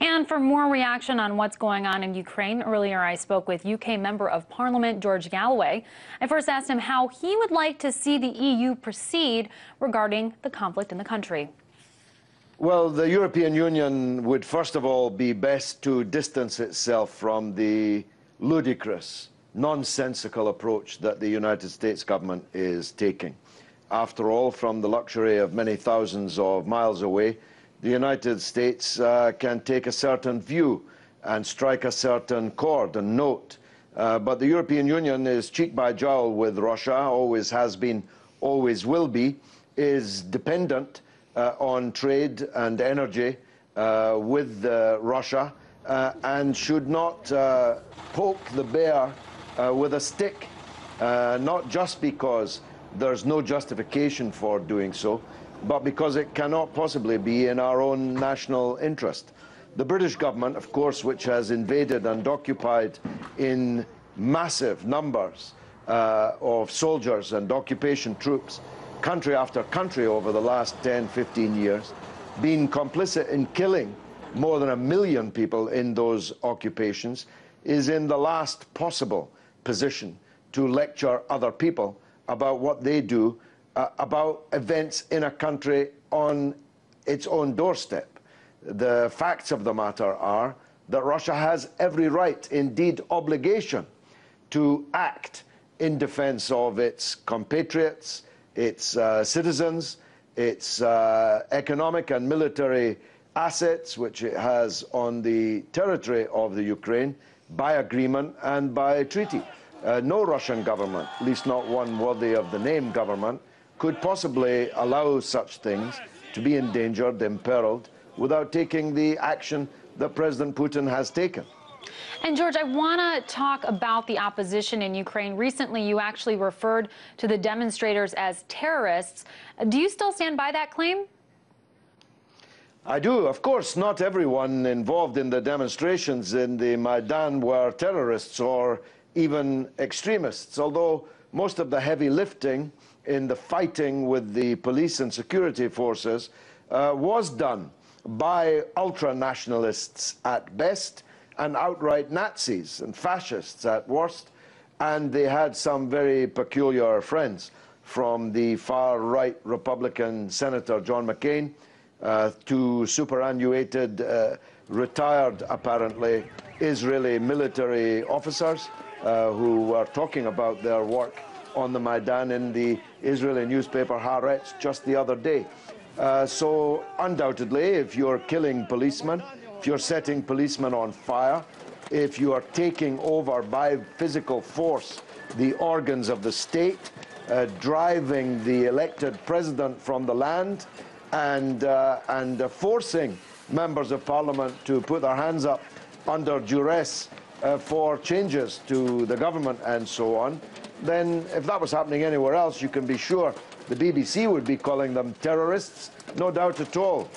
And for more reaction on what's going on in Ukraine, earlier I spoke with UK Member of Parliament George Galloway. I first asked him how he would like to see the EU proceed regarding the conflict in the country. Well, the European Union would first of all be best to distance itself from the ludicrous, nonsensical approach that the United States government is taking. After all, from the luxury of many thousands of miles away, the United States can take a certain view and strike a certain chord and note. But the European Union is cheek by jowl with Russia, always has been, always will be, is dependent on trade and energy with Russia and should not poke the bear with a stick, not just because there's no justification for doing so, but because it cannot possibly be in our own national interest. The British government, of course, which has invaded and occupied in massive numbers of soldiers and occupation troops, country after country over the last 10, 15 years, been complicit in killing more than 1 million people in those occupations, is in the last possible position to lecture other people about what they do about events in a country on its own doorstep. The facts of the matter are that Russia has every right, indeed obligation, to act in defense of its compatriots, its citizens, its economic and military assets, which it has on the territory of the Ukraine, by agreement and by treaty. No Russian government, at least not one worthy of the name government, could possibly allow such things to be endangered, imperiled, without taking the action that President Putin has taken. And George, I want to talk about the opposition in Ukraine. Recently, you actually referred to the demonstrators as terrorists. Do you still stand by that claim? I do. Of course, not everyone involved in the demonstrations in the Maidan were terrorists or even extremists, although most of the heavy lifting in the fighting with the police and security forces was done by ultra-nationalists at best and outright Nazis and fascists at worst, and they had some very peculiar friends, from the far-right Republican Senator John McCain to superannuated, retired, apparently, Israeli military officers who were talking about their work on the Maidan in the Israeli newspaper Haaretz just the other day. So undoubtedly, if you're killing policemen, if you're setting policemen on fire, if you are taking over by physical force the organs of the state, driving the elected president from the land, and forcing members of parliament to put their hands up under duress for changes to the government and so on, then if that was happening anywhere else, you can be sure the BBC would be calling them terrorists, no doubt at all.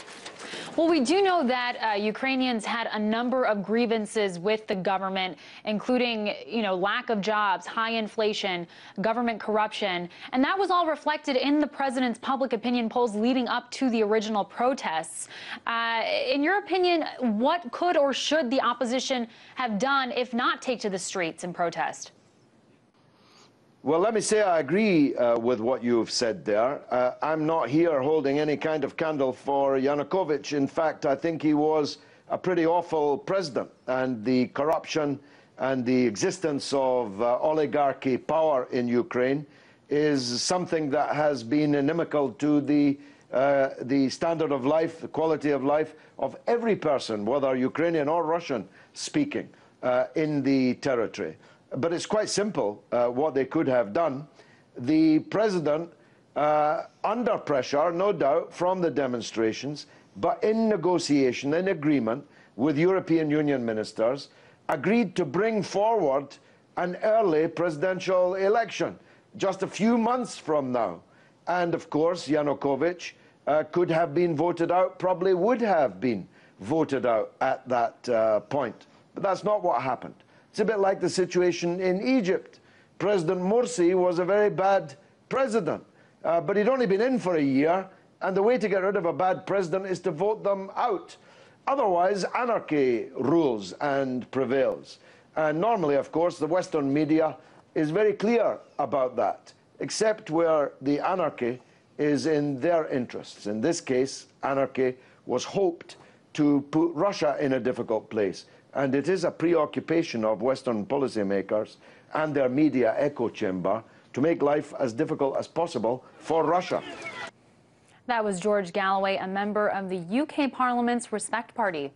Well, we do know that Ukrainians had a number of grievances with the government, including, lack of jobs, high inflation, government corruption, and that was all reflected in the president's public opinion polls leading up to the original protests. In your opinion, what could or should the opposition have done, if not take to the streets and protest? Well, let me say I agree with what you've said there. I'm not here holding any kind of candle for Yanukovych. In fact, I think he was a pretty awful president, and the corruption and the existence of oligarchy power in Ukraine is something that has been inimical to the standard of life, the quality of life of every person, whether Ukrainian or Russian speaking, in the territory. But it's quite simple what they could have done. The president, under pressure, no doubt, from the demonstrations, but in negotiation, in agreement with European Union ministers, agreed to bring forward an early presidential election, just a few months from now. And of course, Yanukovych could have been voted out, probably would have been voted out at that point. But that's not what happened. It's a bit like the situation in Egypt. President Morsi was a very bad president, but he'd only been in for a year, and the way to get rid of a bad president is to vote them out. Otherwise, anarchy rules and prevails. And normally, of course, the Western media is very clear about that, except where the anarchy is in their interests. In this case, anarchy was hoped to put Russia in a difficult place. And it is a preoccupation of Western policymakers and their media echo chamber to make life as difficult as possible for Russia. That was George Galloway, a member of the UK Parliament's Respect Party.